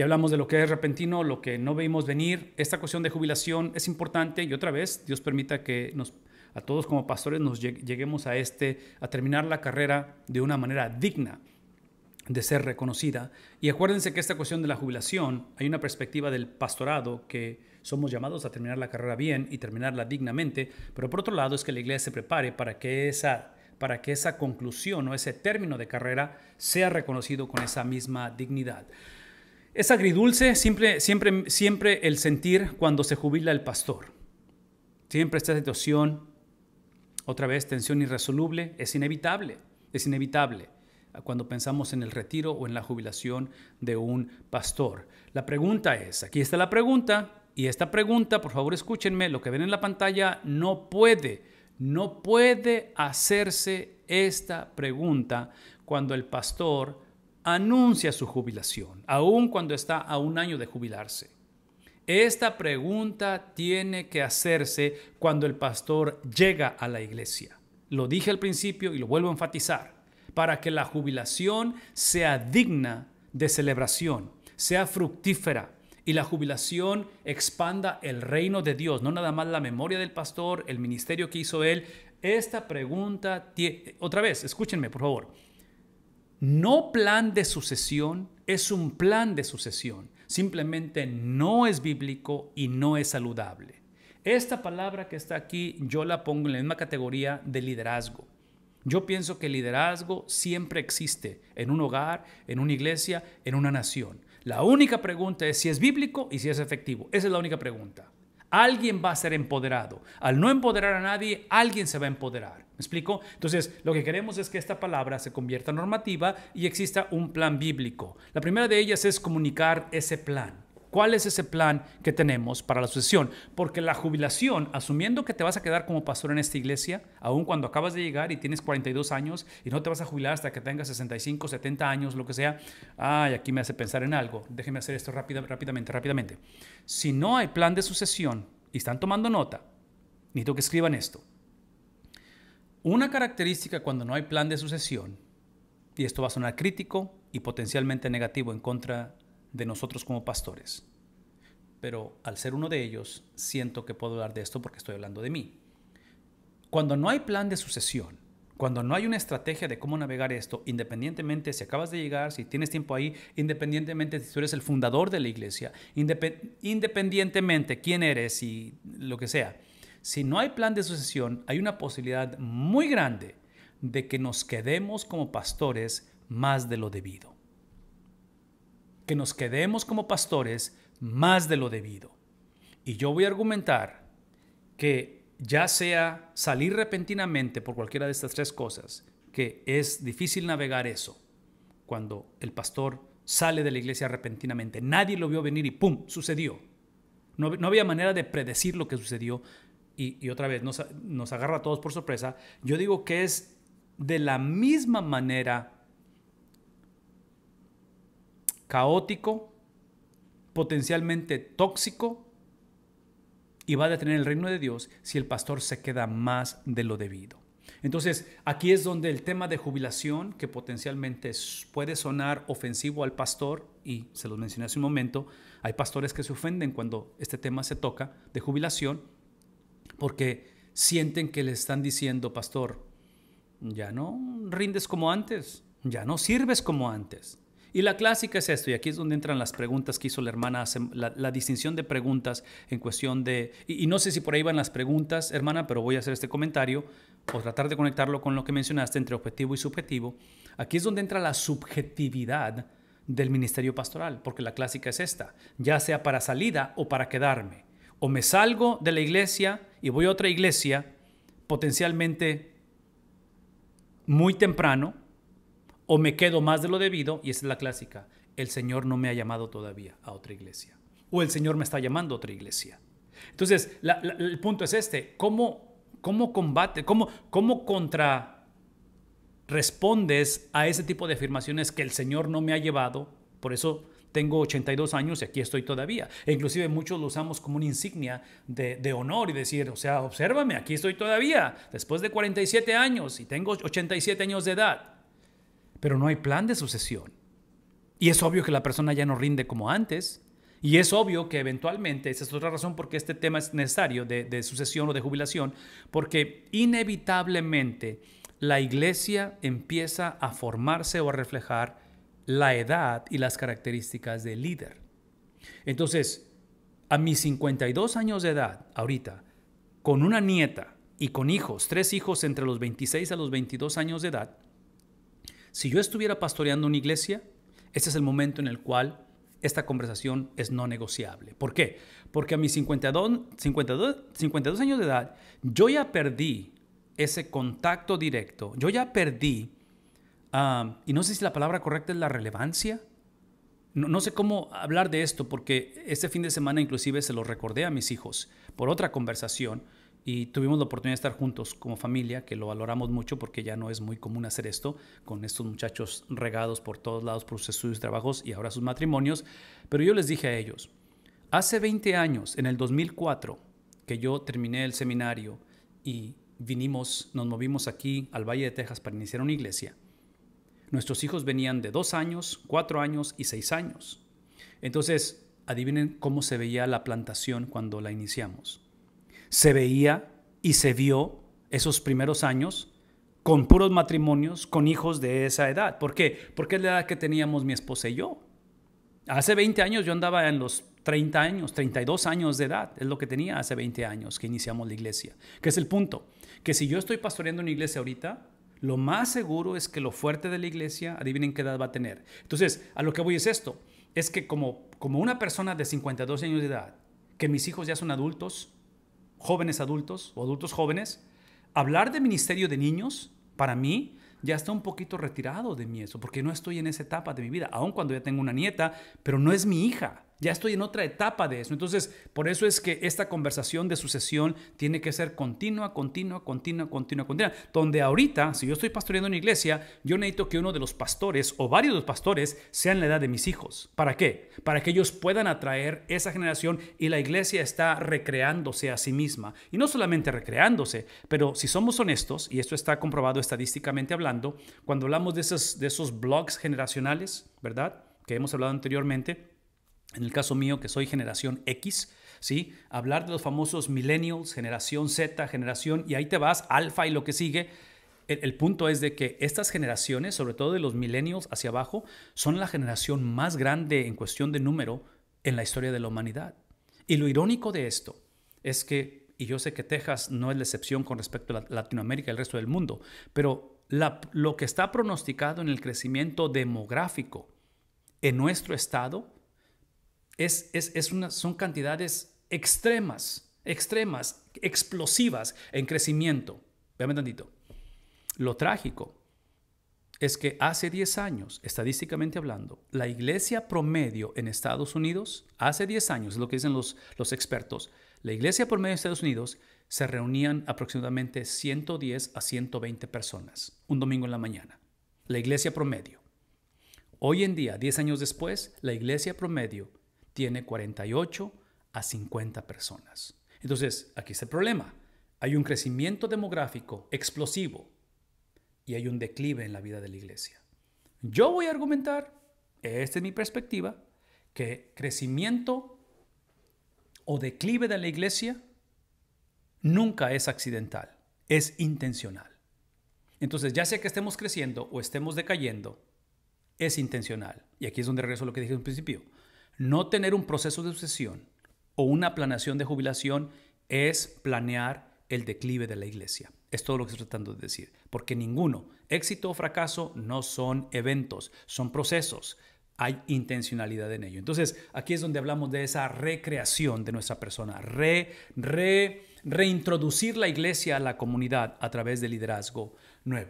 Ya hablamos de lo que es repentino, lo que no vimos venir. Esta cuestión de jubilación es importante y otra vez Dios permita que a todos como pastores nos lleguemos a terminar la carrera de una manera digna de ser reconocida. Y acuérdense que esta cuestión de la jubilación, hay una perspectiva del pastorado que somos llamados a terminar la carrera bien y terminarla dignamente, pero por otro lado es que la iglesia se prepare para que esa conclusión o ese término de carrera sea reconocido con esa misma dignidad. Es agridulce siempre el sentir cuando se jubila el pastor. Siempre esta situación, otra vez, tensión irresoluble, es inevitable cuando pensamos en el retiro o en la jubilación de un pastor. La pregunta es, aquí está la pregunta, y esta pregunta, por favor escúchenme, lo que ven en la pantalla no puede hacerse esta pregunta cuando el pastor anuncia su jubilación, aun cuando está a un año de jubilarse. Esta pregunta tiene que hacerse cuando el pastor llega a la iglesia. Lo dije al principio y lo vuelvo a enfatizar. Para que la jubilación sea digna de celebración, sea fructífera y la jubilación expanda el reino de Dios, no nada más la memoria del pastor, el ministerio que hizo él. Esta pregunta, otra vez, escúchenme por favor, no plan de sucesión, es un plan de sucesión, simplemente no es bíblico y no es saludable. Esta palabra que está aquí yo la pongo en la misma categoría de liderazgo. Yo pienso que el liderazgo siempre existe en un hogar, en una iglesia, en una nación. La única pregunta es si es bíblico y si es efectivo. Esa es la única pregunta. Alguien va a ser empoderado. Al no empoderar a nadie, alguien se va a empoderar. ¿Me explico? Entonces, lo que queremos es que esta palabra se convierta en normativa y exista un plan bíblico. La primera de ellas es comunicar ese plan. ¿Cuál es ese plan que tenemos para la sucesión? Porque la jubilación, asumiendo que te vas a quedar como pastor en esta iglesia, aun cuando acabas de llegar y tienes 42 años y no te vas a jubilar hasta que tengas 65, 70 años, lo que sea. Ay, aquí me hace pensar en algo. Déjenme hacer esto rápidamente. Si no hay plan de sucesión y están tomando nota, necesito que escriban esto. Una característica cuando no hay plan de sucesión, y esto va a sonar crítico y potencialmente negativo en contra de nosotros como pastores, pero al ser uno de ellos siento que puedo hablar de esto porque estoy hablando de mí. Cuando no hay plan de sucesión, cuando no hay una estrategia de cómo navegar esto, independientemente si acabas de llegar, si tienes tiempo ahí, independientemente si tú eres el fundador de la iglesia, independientemente quién eres y lo que sea, si no hay plan de sucesión, hay una posibilidad muy grande de que nos quedemos como pastores más de lo debido. Que nos quedemos como pastores más de lo debido. Y yo voy a argumentar que ya sea salir repentinamente por cualquiera de estas tres cosas, que es difícil navegar eso, cuando el pastor sale de la iglesia repentinamente, nadie lo vio venir y ¡pum!, sucedió. No había manera de predecir lo que sucedió y otra vez nos agarra a todos por sorpresa. Yo digo que es de la misma manera caótico, potencialmente tóxico y va a detener el reino de Dios si el pastor se queda más de lo debido. Entonces, aquí es donde el tema de jubilación, que potencialmente puede sonar ofensivo al pastor, y se los mencioné hace un momento, hay pastores que se ofenden cuando este tema se toca de jubilación porque sienten que le están diciendo, pastor, ya no rindes como antes, ya no sirves como antes. Y la clásica es esto, y aquí es donde entran las preguntas que hizo la hermana, la distinción de preguntas en cuestión de, y no sé si por ahí van las preguntas, hermana, pero voy a hacer este comentario, o tratar de conectarlo con lo que mencionaste entre objetivo y subjetivo. Aquí es donde entra la subjetividad del ministerio pastoral, porque la clásica es esta, ya sea para salida o para quedarme. O me salgo de la iglesia y voy a otra iglesia, potencialmente muy temprano, o me quedo más de lo debido, y esa es la clásica. El Señor no me ha llamado todavía a otra iglesia. O el Señor me está llamando a otra iglesia. Entonces, el punto es este. ¿Cómo contrarrespondes a ese tipo de afirmaciones que el Señor no me ha llevado? Por eso tengo 82 años y aquí estoy todavía. E inclusive muchos lo usamos como una insignia de honor y decir, o sea, obsérvame, aquí estoy todavía, después de 47 años y tengo 87 años de edad. Pero no hay plan de sucesión. Y es obvio que la persona ya no rinde como antes. Y es obvio que eventualmente, esa es otra razón por qué este tema es necesario de sucesión o de jubilación, porque inevitablemente la iglesia empieza a formarse o a reflejar la edad y las características del líder. Entonces, a mis 52 años de edad, ahorita, con una nieta y con hijos, 3 hijos entre los 26 a los 22 años de edad, si yo estuviera pastoreando una iglesia, este es el momento en el cual esta conversación es no negociable. ¿Por qué? Porque a mis 52 años de edad, yo ya perdí ese contacto directo. Yo ya perdí, y no sé si la palabra correcta es la relevancia. No sé cómo hablar de esto, porque este fin de semana inclusive se lo recordé a mis hijos por otra conversación y tuvimos la oportunidad de estar juntos como familia, que lo valoramos mucho porque ya no es muy común hacer esto con estos muchachos regados por todos lados por sus estudios, trabajos y ahora sus matrimonios. Pero yo les dije a ellos, hace 20 años, en el 2004, que yo terminé el seminario y nos movimos aquí al Valle de Texas para iniciar una iglesia. Nuestros hijos venían de 2 años, 4 años y 6 años. Entonces, adivinen cómo se veía la plantación cuando la iniciamos. Se veía y se vio esos primeros años con puros matrimonios, con hijos de esa edad. ¿Por qué? Porque es la edad que teníamos mi esposa y yo. Hace 20 años yo andaba en los 30 años, 32 años de edad. Es lo que tenía hace 20 años que iniciamos la iglesia. ¿Qué es el punto? Que si yo estoy pastoreando una iglesia ahorita, lo más seguro es que lo fuerte de la iglesia, adivinen qué edad va a tener. Entonces, a lo que voy es esto. Es que como una persona de 52 años de edad, que mis hijos ya son adultos, jóvenes adultos o adultos jóvenes, hablar de ministerio de niños, para mí, ya está un poquito retirado de mí eso, porque no estoy en esa etapa de mi vida, aun cuando ya tengo una nieta, pero no es mi hija. Ya estoy en otra etapa de eso. Entonces, por eso es que esta conversación de sucesión tiene que ser continua, donde ahorita, si yo estoy pastoreando una iglesia, yo necesito que uno de los pastores o varios de los pastores sean la edad de mis hijos. ¿Para qué? Para que ellos puedan atraer esa generación y la iglesia está recreándose a sí misma. Y no solamente recreándose, pero si somos honestos, y esto está comprobado estadísticamente hablando, cuando hablamos de esos blogs generacionales, ¿verdad? Que hemos hablado anteriormente, en el caso mío, que soy generación X, ¿sí? Hablar de los famosos millennials, generación Z, generación, y ahí te vas, alfa y lo que sigue. El punto es de que estas generaciones, sobre todo de los millennials hacia abajo, son la generación más grande en cuestión de número en la historia de la humanidad. Y lo irónico de esto es que, y yo sé que Texas no es la excepción con respecto a Latinoamérica y el resto del mundo, pero lo que está pronosticado en el crecimiento demográfico en nuestro estado son cantidades extremas, explosivas en crecimiento. Véame tantito. Lo trágico es que hace 10 años, estadísticamente hablando, la iglesia promedio en Estados Unidos, hace 10 años, es lo que dicen los expertos, la iglesia promedio en Estados Unidos se reunían aproximadamente 110 a 120 personas un domingo en la mañana. La iglesia promedio. Hoy en día, 10 años después, la iglesia promedio tiene 48 a 50 personas. Entonces, aquí está el problema. Hay un crecimiento demográfico explosivo y hay un declive en la vida de la iglesia. Yo voy a argumentar, esta es mi perspectiva, que crecimiento o declive de la iglesia nunca es accidental, es intencional. Entonces, ya sea que estemos creciendo o estemos decayendo, es intencional. Y aquí es donde regreso a lo que dije en principio. No tener un proceso de sucesión o una planeación de jubilación es planear el declive de la iglesia. Es todo lo que estoy tratando de decir. Porque ninguno, éxito o fracaso, no son eventos, son procesos. Hay intencionalidad en ello. Entonces, aquí es donde hablamos de esa recreación de nuestra persona. Reintroducir la iglesia a la comunidad a través del liderazgo nuevo.